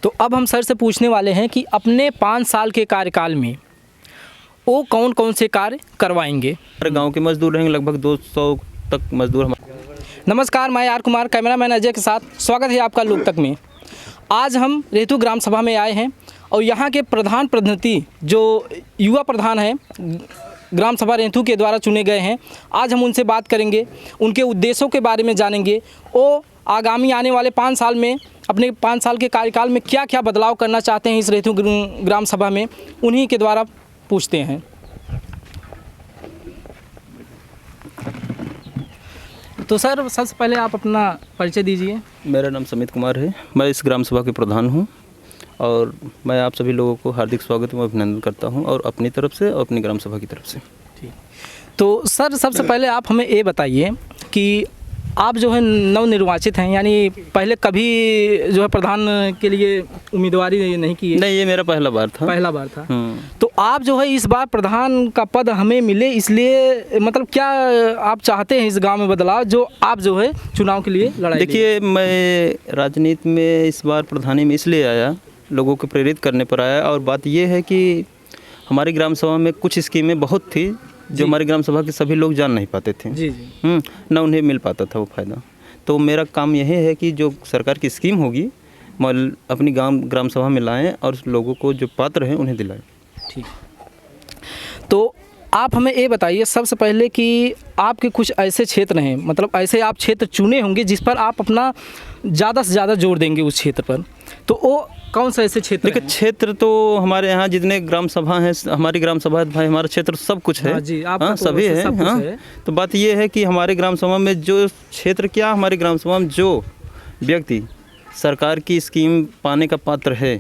तो अब हम सर से पूछने वाले हैं कि अपने 5 साल के कार्यकाल में वो कौन कौन से कार्य करवाएंगे। हमारे गांव के मजदूर रहेंगे, लगभग 200 तक मजदूर हमारे। नमस्कार, मैं आर कुमार, कैमरामैन अजय के साथ स्वागत है आपका लोकतक में। आज हम रेतु ग्राम सभा में आए हैं और यहाँ के प्रधान प्रतिनिधि जो युवा प्रधान हैं ग्राम सभा रेतु के द्वारा चुने गए हैं, आज हम उनसे बात करेंगे, उनके उद्देश्यों के बारे में जानेंगे। वो आगामी आने वाले 5 साल में अपने 5 साल के कार्यकाल में क्या क्या बदलाव करना चाहते हैं इस रेतु ग्राम सभा में, उन्हीं के द्वारा पूछते हैं। तो सर, सबसे पहले आप अपना परिचय दीजिए। मेरा नाम समित कुमार है, मैं इस ग्राम सभा के प्रधान हूं और मैं आप सभी लोगों को हार्दिक स्वागत एवं अभिनंदन करता हूं, और अपनी तरफ से और अपनी ग्राम सभा की तरफ से। ठीक। तो सर, सबसे पहले आप हमें ये बताइए कि आप जो है नवनिर्वाचित हैं, यानी पहले कभी जो है प्रधान के लिए उम्मीदवारी नहीं की है? नहीं, ये मेरा पहला बार था। पहला बार था। तो आप जो है इस बार प्रधान का पद हमें मिले, इसलिए मतलब क्या आप चाहते हैं इस गांव में बदलाव, जो आप जो है चुनाव के लिए लड़ाई? देखिए, मैं राजनीति में इस बार प्रधानी में इसलिए आया, लोगों को प्रेरित करने पर आया। और बात यह है कि हमारी ग्राम सभा में कुछ स्कीमें बहुत थी जो हमारी ग्राम सभा के सभी लोग जान नहीं पाते थे। जी जी। ना उन्हें मिल पाता था वो फ़ायदा। तो मेरा काम यही है कि जो सरकार की स्कीम होगी मैं अपनी ग्राम सभा में लाएं और लोगों को जो पात्र हैं उन्हें दिलाएं। ठीक। तो आप हमें ये बताइए सबसे पहले कि आपके कुछ ऐसे क्षेत्र हैं, मतलब ऐसे आप क्षेत्र चुने होंगे जिस पर आप अपना ज़्यादा से ज़्यादा जोर देंगे उस क्षेत्र पर, तो वो कौन सा ऐसे क्षेत्र? देखिए, क्षेत्र तो हमारे यहाँ जितने ग्राम सभा हैं, हमारी ग्राम सभा भाई हमारा क्षेत्र सब कुछ है। हाँ जी, हाँ, सभी है। हाँ, तो बात ये है कि हमारे ग्राम सभा में जो क्षेत्र क्या, हमारी ग्राम सभा में जो व्यक्ति सरकार की स्कीम पाने का पात्र है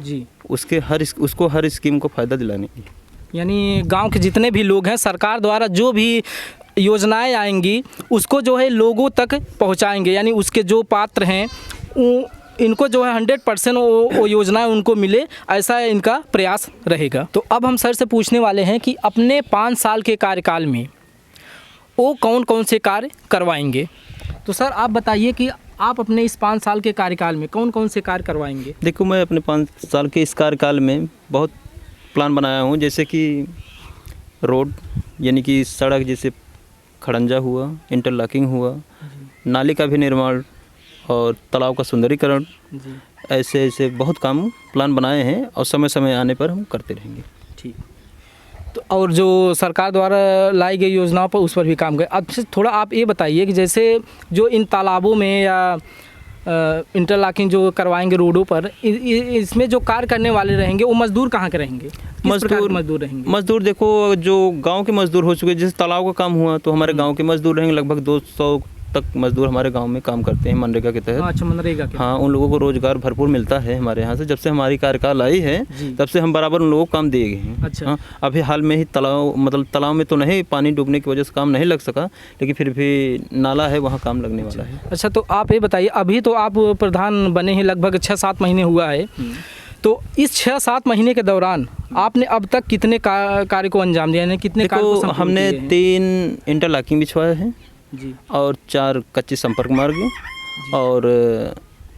जी, उसको हर स्कीम को फ़ायदा दिलाने की, यानी गांव के जितने भी लोग हैं सरकार द्वारा जो भी योजनाएं आएंगी उसको जो है लोगों तक पहुंचाएंगे, यानी उसके जो पात्र हैं इनको जो है 100% वो योजनाएं उनको मिले, ऐसा इनका प्रयास रहेगा। तो अब हम सर से पूछने वाले हैं कि अपने 5 साल के कार्यकाल में वो कौन कौन से कार्य करवाएंगे। तो सर, आप बताइए कि आप अपने इस 5 साल के कार्यकाल में कौन कौन से कार्य करवाएंगे? देखो, मैं अपने 5 साल के इस कार्यकाल में बहुत प्लान बनाया हूँ, जैसे कि रोड यानी कि सड़क, जैसे खड़ंजा हुआ, इंटरलॉकिंग हुआ, नाली का भी निर्माण और तालाब का सुंदरीकरण, ऐसे बहुत काम प्लान बनाए हैं और समय समय आने पर हम करते रहेंगे। ठीक। तो और जो सरकार द्वारा लाई गई योजनाओं पर उस पर भी काम करें। अब थोड़ा आप ये बताइए कि जैसे जो इन तालाबों में या इंटरलॉकिंग जो करवाएंगे रोडों पर, इसमें जो कार्य करने वाले रहेंगे वो मजदूर कहाँ के रहेंगे? मजदूर रहेंगे। मजदूर देखो, जो गांव के मजदूर हो चुके, जैसे तालाब का काम हुआ तो हमारे गांव के मजदूर रहेंगे, लगभग 200 तक मजदूर हमारे गांव में काम करते हैं मनरेगा के तहत। अच्छा, मनरेगा के। हाँ, उन लोगों को रोजगार भरपूर मिलता है हमारे यहाँ से। जब से हमारी कार्यकाल आई है तब से हम बराबर उन लोगों को काम दिए गए हैं। अच्छा। हाँ, अभी हाल में ही तालाब में तो नहीं, पानी डूबने की वजह से काम नहीं लग सका, लेकिन फिर भी नाला है वहाँ काम लगने वाला है। अच्छा, तो आप ये बताइए, अभी तो आप प्रधान बने हैं, लगभग 6-7 महीने हुआ है, तो इस 6-7 महीने के दौरान आपने अब तक कितने कार्य को अंजाम दिया है? कितने कार्य को हमने 3 इंटरलॉकिंग बिछवाए हैं जी, और 4 कच्चे संपर्क मार्ग और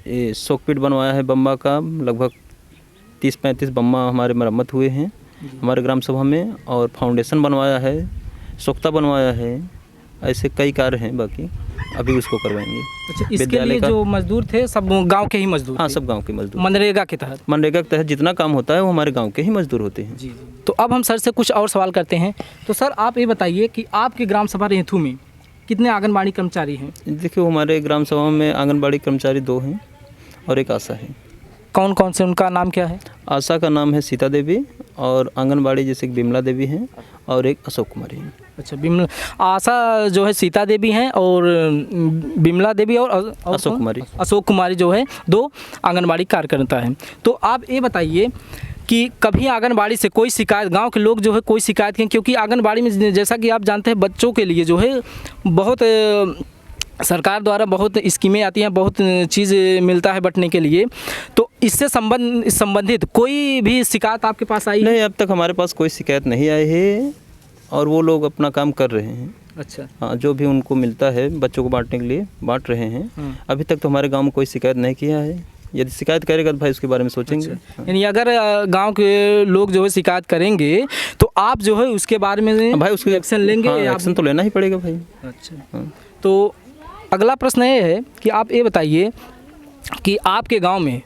ये सोकपिट बनवाया है बम्बा का, लगभग 30-35 बम्बा हमारे मरम्मत हुए हैं हमारे ग्राम सभा में, और फाउंडेशन बनवाया है, सोख्ता बनवाया है, ऐसे कई कार्य हैं बाकी अभी उसको करवाएंगे। अच्छा, इसके लिए जो मजदूर थे सब गांव के ही मजदूर? हाँ, सब गांव के मजदूर। मनरेगा के तहत जितना काम होता है वो हमारे गांव के ही मजदूर होते हैं जी। तो अब हम सर से कुछ और सवाल करते हैं। तो सर, आप ये बताइए कि आपके ग्राम सभा रेथु में कितने आंगनबाड़ी कर्मचारी हैं? देखिए, हमारे ग्राम सभा में आंगनबाड़ी कर्मचारी 2 हैं और एक आशा है। कौन कौन से, उनका नाम क्या है? आशा का नाम है सीता देवी, और आंगनबाड़ी जैसे बिमला देवी हैं, और एक अशोक कुमारी हैं। अच्छा, बिमला, आशा जो है सीता देवी हैं, और बिमला देवी और अशोक कुमारी जो है 2 आंगनबाड़ी कार्यकर्ता हैं। तो आप ये बताइए कि कभी आंगनबाड़ी से कोई शिकायत, गांव के लोग जो है कोई शिकायत की? क्योंकि आंगनबाड़ी में जैसा कि आप जानते हैं बच्चों के लिए जो है बहुत सरकार द्वारा बहुत स्कीमें आती हैं, बहुत चीज़ मिलता है बंटने के लिए, तो इससे संबंधित कोई भी शिकायत आपके पास आई? नहीं, अब तक हमारे पास कोई शिकायत नहीं आई है और वो लोग अपना काम कर रहे हैं। अच्छा। हाँ, जो भी उनको मिलता है बच्चों को बांटने के लिए बांट रहे हैं। अभी तक तो हमारे गांव में कोई शिकायत नहीं किया है। यदि शिकायत करेगा तो भाई उसके बारे में सोचेंगे। यानी अगर गांव के लोग जो है शिकायत करेंगे तो आप जो है उसके बारे में भाई उसके एक्शन लेंगे? हाँ, एक्शन तो लेना ही पड़ेगा भाई। अच्छा। हाँ। तो अगला प्रश्न ये है कि आप ये बताइए कि आपके गांव में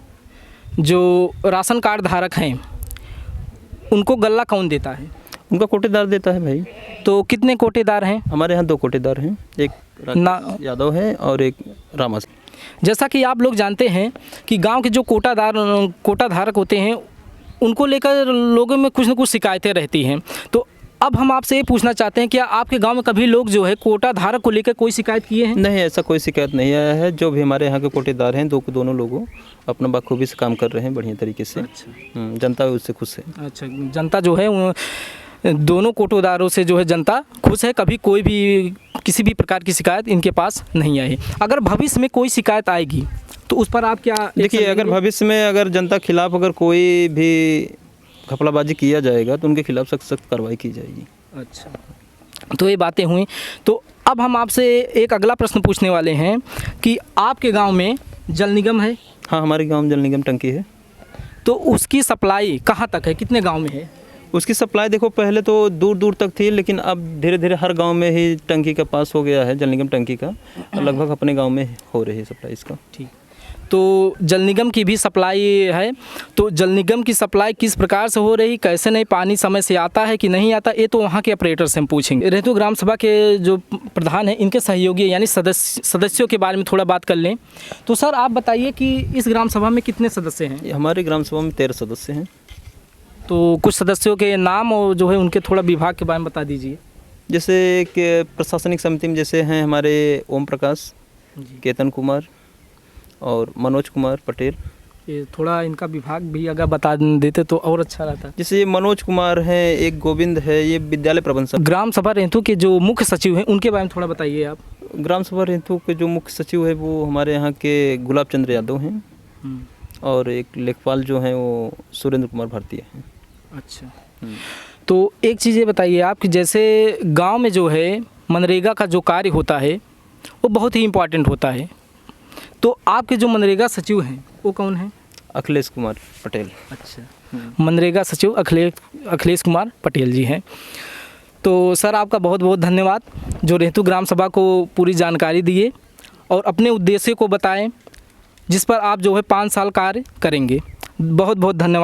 जो राशन कार्ड धारक हैं उनको गल्ला कौन देता है? उनका कोटेदार देता है भाई। तो कितने कोटेदार हैं? हमारे यहाँ 2 कोटेदार हैं, एक राकेश यादव है और एक रामस। जैसा कि आप लोग जानते हैं कि गांव के जो कोटा धारक होते हैं उनको लेकर लोगों में कुछ न कुछ शिकायतें रहती हैं। तो अब हम आपसे ये पूछना चाहते हैं, क्या आपके गांव में कभी लोग जो है कोटा धारक को लेकर कोई शिकायत किए हैं? नहीं, ऐसा कोई शिकायत नहीं आया है। जो भी हमारे यहाँ के कोटेदार हैं दोनों लोगों अपना बखूबी से काम कर रहे हैं, बढ़िया तरीके से। अच्छा। जनता उससे खुश है। अच्छा, जनता जो है दोनों कोटेदारों से जो है जनता खुश है, कभी कोई भी किसी भी प्रकार की शिकायत इनके पास नहीं आई। अगर भविष्य में कोई शिकायत आएगी तो उस पर आप क्या? देखिए, अगर भविष्य में अगर जनता खिलाफ अगर कोई भी घपलाबाजी किया जाएगा तो उनके खिलाफ सख्त कार्रवाई की जाएगी। अच्छा, तो ये बातें हुई। तो अब हम आपसे एक अगला प्रश्न पूछने वाले हैं कि आपके गांव में जल निगम है? हाँ, हमारे गांव में जल निगम टंकी है। तो उसकी सप्लाई कहाँ तक है, कितने गांव में है? उसकी सप्लाई देखो पहले तो दूर दूर तक थी, लेकिन अब धीरे धीरे हर गांव में ही टंकी का पास हो गया है, जल निगम टंकी का। लगभग अपने गांव में हो रही है सप्लाई इसका। ठीक। तो जल निगम की भी सप्लाई है, तो जल निगम की सप्लाई किस प्रकार से हो रही, कैसे नहीं, पानी समय से आता है कि नहीं आता, ये तो वहाँ के ऑपरेटर से हम पूछेंगे। रेतु ग्राम सभा के जो प्रधान हैं इनके सहयोगी यानी सदस्यों के बारे में थोड़ा बात कर लें। तो सर आप बताइए कि इस ग्राम सभा में कितने सदस्य हैं? हमारे ग्राम सभा में 13 सदस्य हैं। तो कुछ सदस्यों के नाम और जो है उनके थोड़ा विभाग के बारे में बता दीजिए। जैसे कि प्रशासनिक समिति में जैसे हैं हमारे ओम प्रकाश, केतन कुमार और मनोज कुमार पटेल। ये थोड़ा इनका विभाग भी अगर बता देते तो और अच्छा रहता। जैसे ये मनोज कुमार हैं, एक गोविंद है, ये विद्यालय प्रबंधक। ग्राम सभा रेंथू के जो मुख्य सचिव हैं उनके बारे में थोड़ा बताइए आप। ग्राम सभा रेंथू के जो मुख्य सचिव है वो हमारे यहाँ के गुलाब चंद्र यादव हैं और एक लेखपाल जो हैं वो सुरेंद्र कुमार भारती हैं। अच्छा। तो एक चीज़ ये बताइए आप कि जैसे गांव में जो है मनरेगा का जो कार्य होता है वो बहुत ही इम्पोर्टेंट होता है, तो आपके जो मनरेगा सचिव हैं वो कौन हैं? अखिलेश कुमार पटेल। अच्छा, मनरेगा सचिव अखिलेश कुमार पटेल जी हैं। तो सर आपका बहुत बहुत धन्यवाद जो रेतु ग्राम सभा को पूरी जानकारी दिए और अपने उद्देश्य को बताएं जिस पर आप जो है 5 साल कार्य करेंगे। बहुत बहुत धन्यवाद।